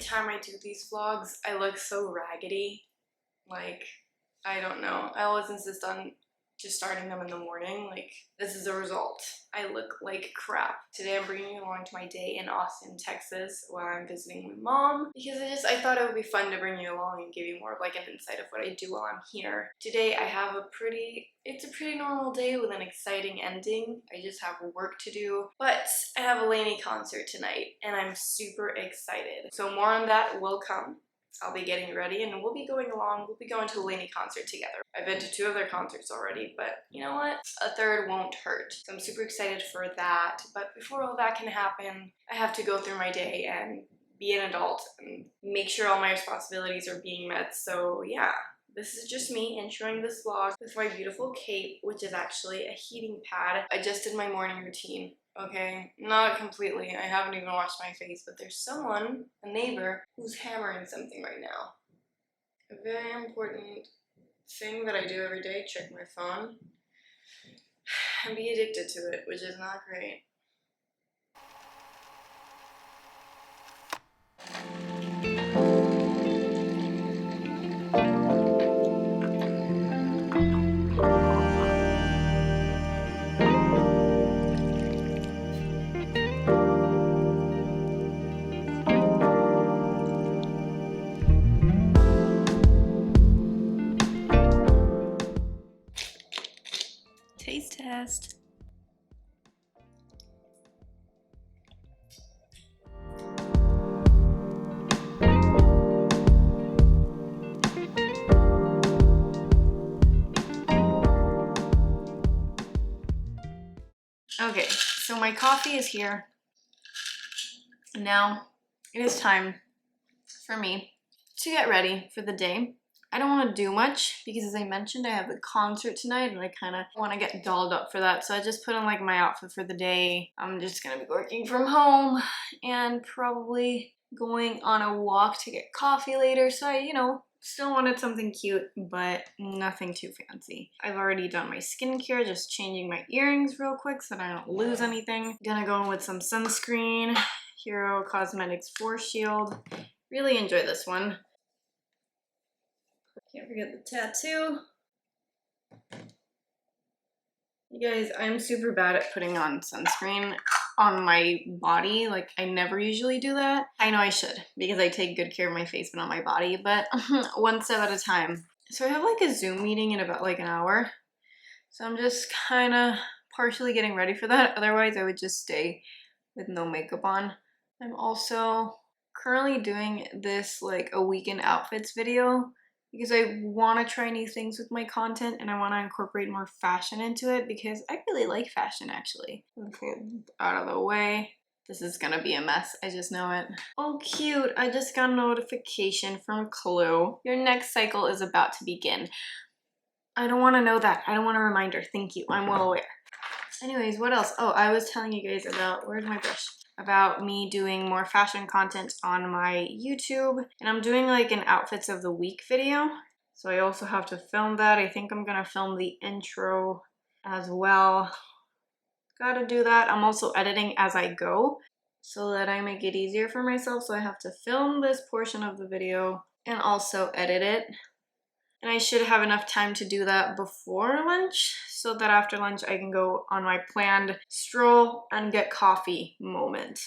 time I do these vlogs, I look so raggedy. Like, I don't know. I always insist on just starting them in the morning. Like, this is the result. I look like crap. Today I'm bringing you along to my day in Austin, Texas, while I'm visiting my mom, because I thought it would be fun to bring you along and give you more of like an insight of what I do while I'm here. Today I have it's a pretty normal day with an exciting ending. I just have work to do, but I have a Lany concert tonight and I'm super excited. So more on that will come. I'll be getting ready and we'll be going to the Lany concert together. I've been to 2 of their concerts already, but you know what? A third won't hurt. So I'm super excited for that. But before all that can happen, I have to go through my day and be an adult and make sure all my responsibilities are being met. So yeah, this is just me enjoying this vlog with my beautiful cape, which is actually a heating pad. I just did my morning routine. Okay, not completely. I haven't even washed my face, but there's someone, a neighbor, who's hammering something right now. A very important thing that I do every day, check my phone and be addicted to it, which is not great. Taste test. Okay, so my coffee is here. Now it is time for me to get ready for the day. I don't want to do much because, as I mentioned, I have the concert tonight and I kind of want to get dolled up for that. So I just put on like my outfit for the day. I'm just going to be working from home and probably going on a walk to get coffee later. So I, still wanted something cute, but nothing too fancy. I've already done my skincare, just changing my earrings real quick so that I don't lose anything. Gonna go in with some sunscreen, Hero Cosmetics Force Shield. Really enjoy this one. Can't forget the tattoo. You guys, I'm super bad at putting on sunscreen on my body. Like, I never usually do that. I know I should because I take good care of my face but not my body, but one step at a time. So I have like a Zoom meeting in about like an hour. So I'm just kind of partially getting ready for that. Otherwise, I would just stay with no makeup on. I'm also currently doing this like a weekend outfits video because I want to try new things with my content and I want to incorporate more fashion into it because I really like fashion actually. Okay, out of the way. This is gonna be a mess, I just know it. Oh cute, I just got a notification from Clue. Your next cycle is about to begin. I don't want to know that. I don't want a reminder. Thank you, I'm well aware. Anyways, what else? Oh, I was telling you guys about, where's my brush? About me doing more fashion content on my YouTube. And I'm doing like an outfits of the week video. So I also have to film that. I think I'm gonna film the intro as well. Gotta do that. I'm also editing as I go so that I make it easier for myself. So I have to film this portion of the video and also edit it. And I should have enough time to do that before lunch so that after lunch I can go on my planned stroll and get coffee moment.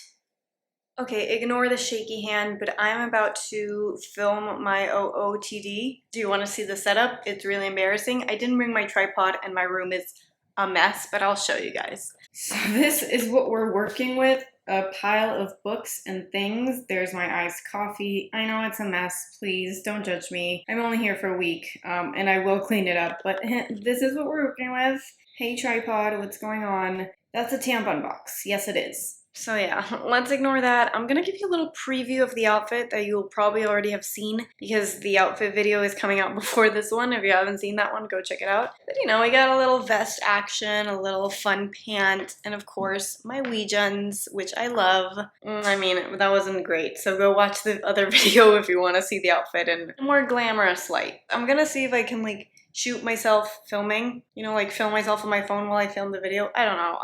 Okay, ignore the shaky hand, but I'm about to film my OOTD. Do you want to see the setup? It's really embarrassing. I didn't bring my tripod and my room is a mess, but I'll show you guys. So this is what we're working with. A pile of books and things. There's my iced coffee. I know it's a mess. Please don't judge me. I'm only here for a week and I will clean it up, but this is what we're working with. Hey tripod, what's going on? That's a tampon box. Yes, it is. So yeah, let's ignore that. I'm gonna give you a little preview of the outfit that you'll probably already have seen because the outfit video is coming out before this one. If you haven't seen that one, go check it out. But we got a little vest action, a little fun pant, and of course, my Weejuns, which I love. I mean, that wasn't great, so go watch the other video if you want to see the outfit in a more glamorous light. I'm gonna see if I can shoot myself filming, film myself on my phone while I film the video. I don't know.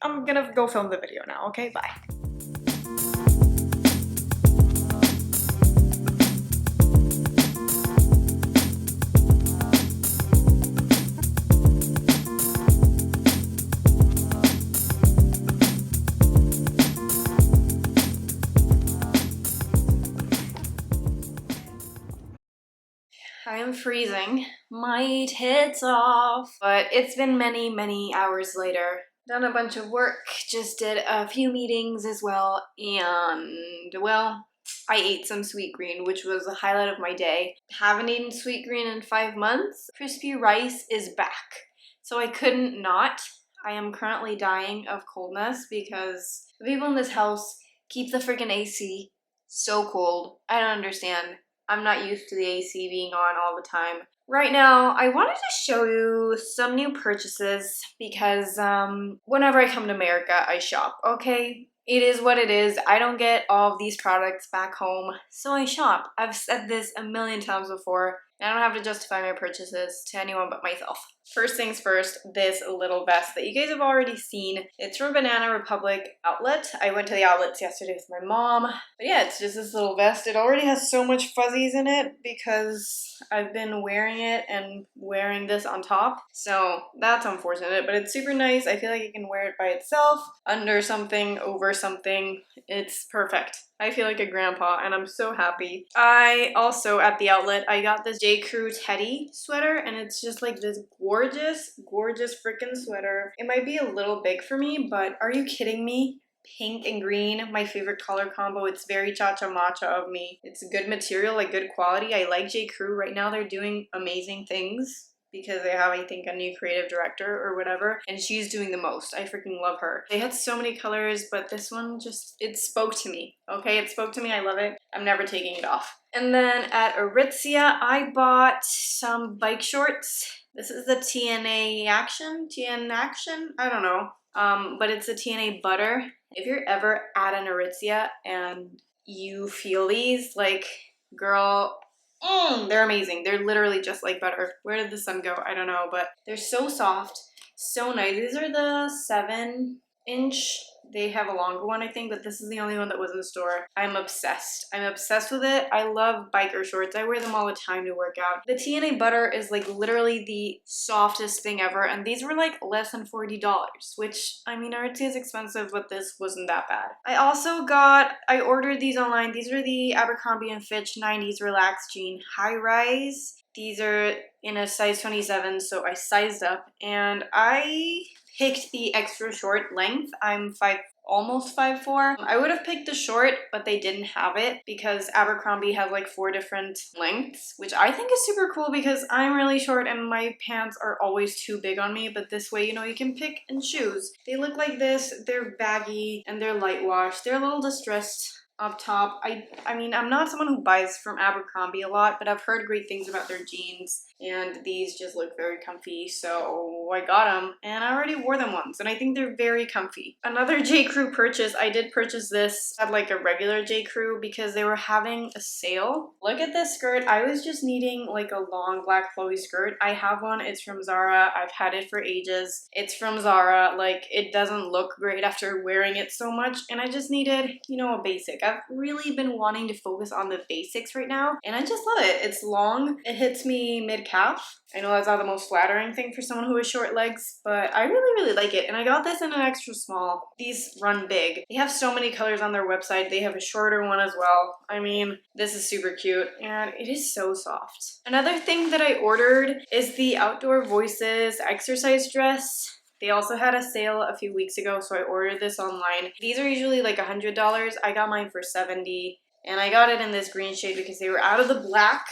I'm gonna go film the video now, okay? Bye. am freezing my tits off, but it's been many, many hours later. Done a bunch of work, just did a few meetings as well, and well, I ate some sweet green, which was the highlight of my day. Haven't eaten sweet green in 5 months. Crispy rice is back, so I couldn't not. I am currently dying of coldness because the people in this house keep the freaking AC so cold. I don't understand. I'm not used to the AC being on all the time. Right now, I wanted to show you some new purchases because whenever I come to America, I shop, okay? It is what it is. I don't get all of these products back home, so I shop. I've said this a million times before, and I don't have to justify my purchases to anyone but myself. First things first, this little vest that you guys have already seen. It's from Banana Republic outlet. I went to the outlets yesterday with my mom. But yeah, it's just this little vest. It already has so much fuzzies in it because I've been wearing it and wearing this on top. So that's unfortunate, but it's super nice. I feel like I can wear it by itself, under something, over something. It's perfect. I feel like a grandpa and I'm so happy. I also, at the outlet, I got this J. Crew Teddy sweater and it's just like this gorgeous, gorgeous freaking sweater. It might be a little big for me, but are you kidding me? Pink and green, my favorite color combo. It's very cha-cha matcha of me. It's good material, like good quality. I like J. Crew. Right now they're doing amazing things because they have, I think, a new creative director or whatever, and she's doing the most. I freaking love her. They had so many colors, but this one just, it spoke to me, okay? It spoke to me, I love it. I'm never taking it off. And then at Aritzia, I bought some bike shorts. This is the TN Action, I don't know. But it's a TNA butter. If you're ever at an Aritzia and you feel these, like, girl, they're amazing. They're literally just like butter. Where did the sun go? I don't know, but they're so soft, so nice. These are the 7-inch. They have a longer one, I think, but this is the only one that was in the store. I'm obsessed. I'm obsessed with it. I love biker shorts. I wear them all the time to work out. The TNA butter is like literally the softest thing ever, and these were like less than $40, which, I mean, Aritzia is expensive, but this wasn't that bad. I ordered these online. These are the Abercrombie & Fitch 90s Relaxed Jean High Rise. These are in a size 27, so I sized up, and I picked the extra short length. I'm almost 5'4". I would have picked the short, but they didn't have it because Abercrombie has like 4 different lengths, which I think is super cool because I'm really short and my pants are always too big on me, but this way, you know, you can pick and choose. They look like this, they're baggy and they're light wash. They're a little distressed up top. I mean, I'm not someone who buys from Abercrombie a lot, but I've heard great things about their jeans, and these just look very comfy, so I got them, and I already wore them once, and I think they're very comfy. Another J. Crew purchase, I did purchase this at like a regular J. Crew because they were having a sale. Look at this skirt. I was just needing like a long black flowy skirt. I have one. It's from Zara. I've had it for ages. It's from Zara. Like, it doesn't look great after wearing it so much, and I just needed, you know, a basic. I've really been wanting to focus on the basics right now, and I just love it. It's long. It hits me mid-calf. I know that's not the most flattering thing for someone who has short legs, but I really, really like it, and I got this in an extra small. These run big. They have so many colors on their website. They have a shorter one as well. I mean, this is super cute, and it is so soft. Another thing that I ordered is the Outdoor Voices exercise dress. They also had a sale a few weeks ago, so I ordered this online. These are usually like $100. I got mine for $70, and I got it in this green shade because they were out of the black,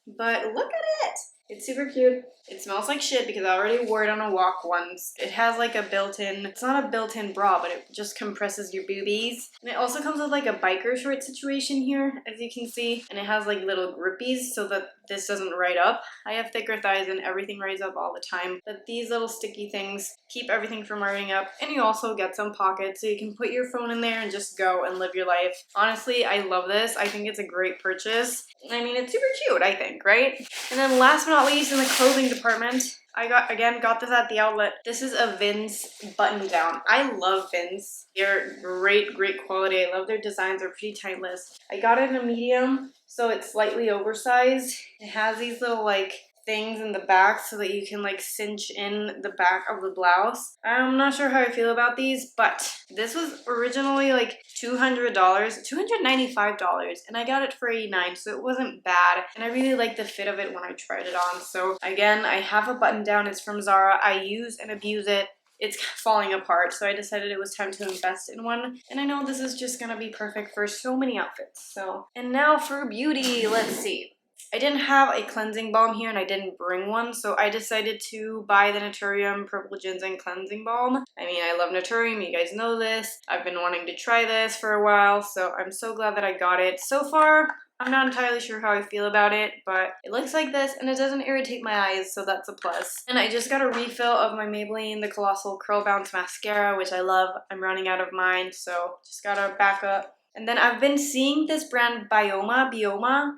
but look at it. It's super cute. It smells like shit because I already wore it on a walk once. It has like a built-in, it's not a built-in bra, but it just compresses your boobies. And it also comes with like a biker short situation here, as you can see. And it has like little grippies so that this doesn't ride up. I have thicker thighs and everything rides up all the time. But these little sticky things keep everything from riding up. And you also get some pockets so you can put your phone in there and just go and live your life. Honestly, I love this. I think it's a great purchase. I mean, it's super cute, I think, right? And then last but not least, in the clothing department, I got this at the outlet. This is a Vince button down. I love Vince. They're great, great quality. I love their designs. They're pretty timeless. I got it in a medium, so it's slightly oversized. It has these little like things in the back so that you can like cinch in the back of the blouse. I'm not sure how I feel about these, but this was originally like $200, $295, and I got it for $89, so it wasn't bad. And I really like the fit of it when I tried it on. So again, I have a button down. It's from Zara. I use and abuse it. It's falling apart, so I decided it was time to invest in one. And I know this is just gonna be perfect for so many outfits. So, and now for beauty, let's see. I didn't have a cleansing balm here and I didn't bring one, so I decided to buy the Naturium Purple Ginseng Cleansing Balm. I mean, I love Naturium, you guys know this. I've been wanting to try this for a while, so I'm so glad that I got it. So far, I'm not entirely sure how I feel about it, but it looks like this and it doesn't irritate my eyes, so that's a plus. And I just got a refill of my Maybelline The Colossal Curl Bounce Mascara, which I love. I'm running out of mine, so just gotta back up. And then I've been seeing this brand Bioma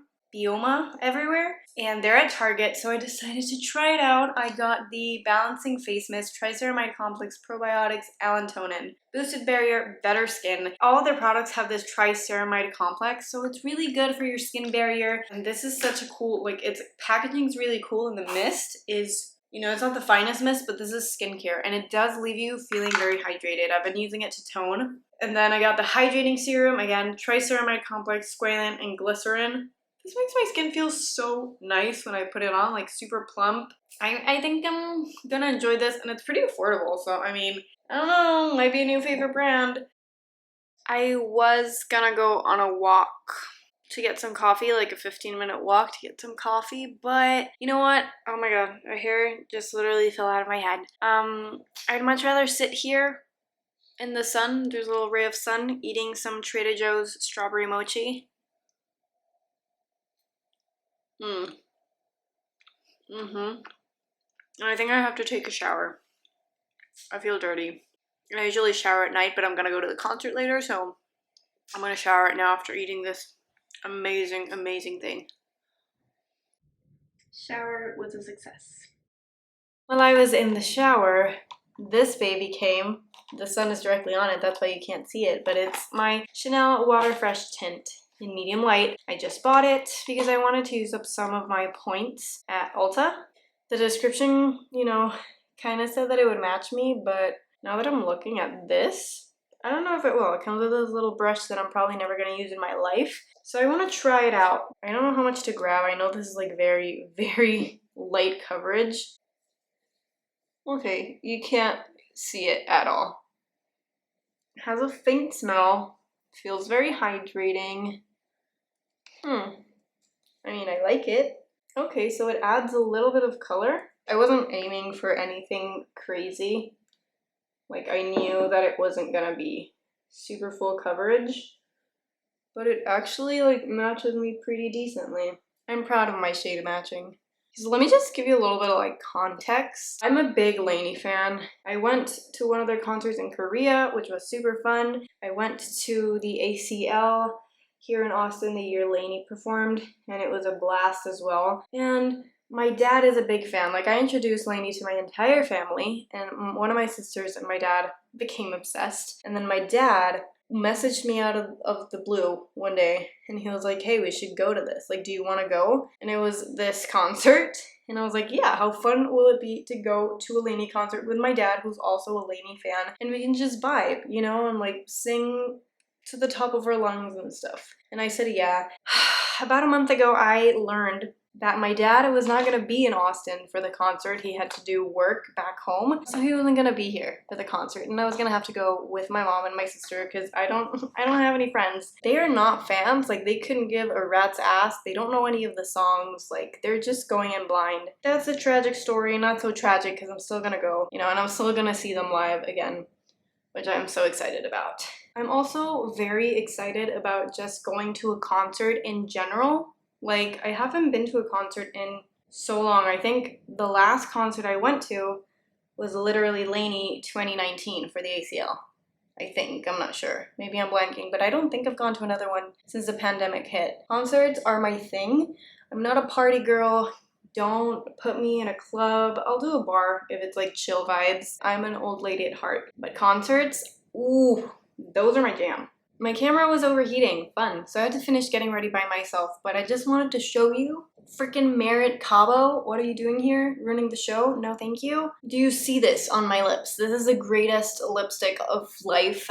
everywhere, and they're at Target, so I decided to try it out. I got the Balancing Face Mist, Triceramide Complex, Probiotics, Allantonin, Boosted Barrier, Better Skin. All of their products have this Triceramide Complex, so it's really good for your skin barrier. And this is such a cool, like, its packaging's really cool, and the mist is, you know, it's not the finest mist, but this is skincare, and it does leave you feeling very hydrated. I've been using it to tone. And then I got the Hydrating Serum, again, Triceramide Complex, Squalane, and Glycerin. This makes my skin feel so nice when I put it on, like super plump. I think I'm gonna enjoy this, and it's pretty affordable, so I mean, I don't know, might be a new favorite brand. I was gonna go on a walk to get some coffee, like a 15-minute walk to get some coffee, but you know what? Oh my god, my hair just literally fell out of my head. I'd much rather sit here in the sun, there's a little ray of sun, eating some Trader Joe's strawberry mochi. And I think I have to take a shower. I feel dirty. I usually shower at night, but I'm gonna go to the concert later, so I'm gonna shower right now after eating this amazing, amazing thing. Shower was a success. While I was in the shower, this baby came. The sun is directly on it, that's why you can't see it, but it's my Chanel Water Fresh tint in medium light. I just bought it because I wanted to use up some of my points at Ulta. The description, you know, kind of said that it would match me, but now that I'm looking at this, I don't know if it will. It comes with this little brush that I'm probably never going to use in my life. So I want to try it out. I don't know how much to grab. I know this is like very, very light coverage. Okay, you can't see it at all. It has a faint smell. Feels very hydrating. I mean, I like it. Okay, so it adds a little bit of color. I wasn't aiming for anything crazy. Like, I knew that it wasn't gonna be super full coverage, but it actually, like, matches me pretty decently. I'm proud of my shade matching. So let me just give you a little bit of, like, context. I'm a big Lany fan. I went to one of their concerts in Korea, which was super fun. I went to the ACL here in Austin the year Lany performed, and it was a blast as well. And my dad is a big fan. Like, I introduced Lany to my entire family, and one of my sisters and my dad became obsessed. And then my dad messaged me out of the blue one day, and he was like, hey, we should go to this. Like, do you want to go? And it was this concert. And I was like, yeah, how fun will it be to go to a Lany concert with my dad, who's also a Lany fan, and we can just vibe, you know, and like sing to the top of our lungs and stuff. And I said, yeah. About a month ago, I learned that my dad was not going to be in Austin for the concert. He had to do work back home, so he wasn't going to be here for the concert, and I was going to have to go with my mom and my sister because I don't have any friends. They are not fans. Like, they couldn't give a rat's ass. They don't know any of the songs. Like, they're just going in blind. That's a tragic story. Not so tragic because I'm still going to go, you know, and I'm still going to see them live again, which I'm so excited about. I'm also very excited about just going to a concert in general. Like, I haven't been to a concert in so long. I think the last concert I went to was literally Lany 2019 for the ACL. I think, I'm not sure. Maybe I'm blanking, but I don't think I've gone to another one since the pandemic hit. Concerts are my thing. I'm not a party girl. Don't put me in a club. I'll do a bar if it's like chill vibes. I'm an old lady at heart. But concerts, ooh, those are my jam. My camera was overheating. Fun. So I had to finish getting ready by myself, but I just wanted to show you. Freaking Merit Cabo, what are you doing here? Ruining the show? No, thank you. Do you see this on my lips? This is the greatest lipstick of life.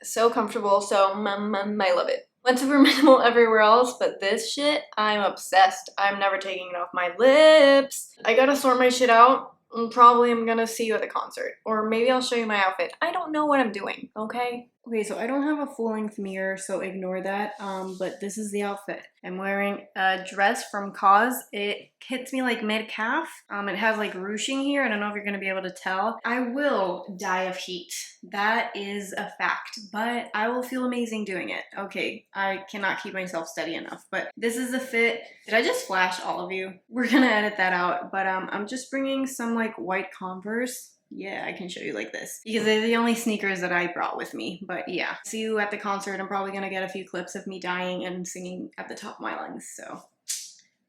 So comfortable, so I love it. Went super minimal everywhere else, but this shit, I'm obsessed. I'm never taking it off my lips. I gotta sort my shit out. Probably I'm gonna see you at the concert. Or maybe I'll show you my outfit. I don't know what I'm doing, okay? Okay, so I don't have a full-length mirror, so ignore that. But this is the outfit. I'm wearing a dress from Cause. It hits me like mid-calf. It has like ruching here. I don't know if you're gonna be able to tell. I will die of heat. That is a fact, but I will feel amazing doing it. Okay, I cannot keep myself steady enough, but this is the fit. Did I just flash all of you? We're gonna edit that out, but I'm just bringing some like white Converse. Yeah, I can show you like this because they're the only sneakers that I brought with me. But yeah, see you at the concert. I'm probably gonna get a few clips of me dying and singing at the top of my lungs. So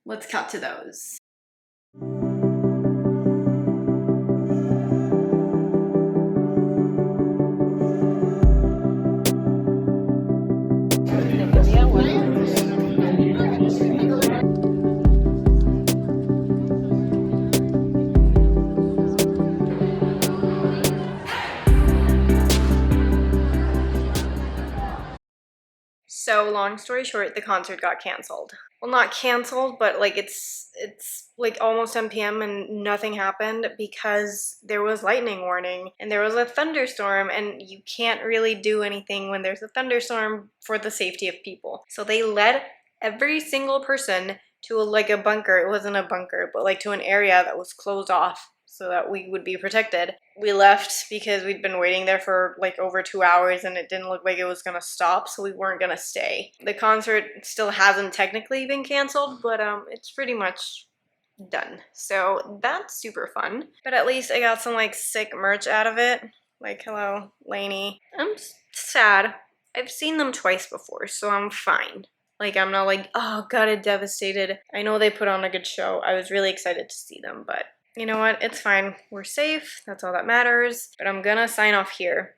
let's cut to those. So long story short, the concert got canceled. Well, not canceled, but like it's like almost 10 p.m. and nothing happened because there was lightning warning and there was a thunderstorm, and you can't really do anything when there's a thunderstorm for the safety of people. So they led every single person to like a bunker. It wasn't a bunker, but like to an area that was closed off so that we would be protected. We left because we'd been waiting there for like over 2 hours and it didn't look like it was gonna stop, so we weren't gonna stay. The concert still hasn't technically been canceled, but it's pretty much done. So that's super fun. But at least I got some like sick merch out of it. Like, hello, Lany. I'm sad. I've seen them twice before, so I'm fine. Like, I'm not like, oh, God, devastated. I know they put on a good show. I was really excited to see them, but you know what? It's fine. We're safe. That's all that matters. But I'm gonna sign off here.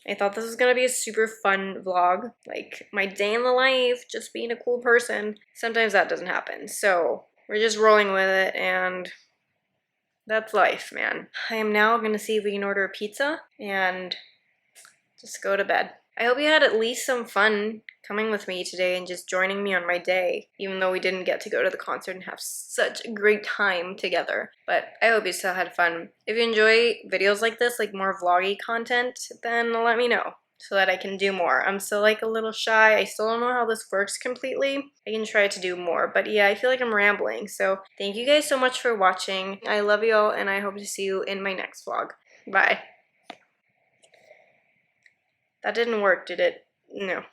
I thought this was gonna be a super fun vlog. Like, my day in the life, just being a cool person. Sometimes that doesn't happen. So, we're just rolling with it, and that's life, man. I am now gonna see if we can order a pizza and just go to bed. I hope you had at least some fun coming with me today and just joining me on my day, even though we didn't get to go to the concert and have such a great time together. But I hope you still had fun. If you enjoy videos like this, like more vloggy content, then let me know so that I can do more. I'm still like a little shy. I still don't know how this works completely. I can try to do more, but yeah, I feel like I'm rambling. So thank you guys so much for watching. I love you all, and I hope to see you in my next vlog. Bye. That didn't work, did it? No.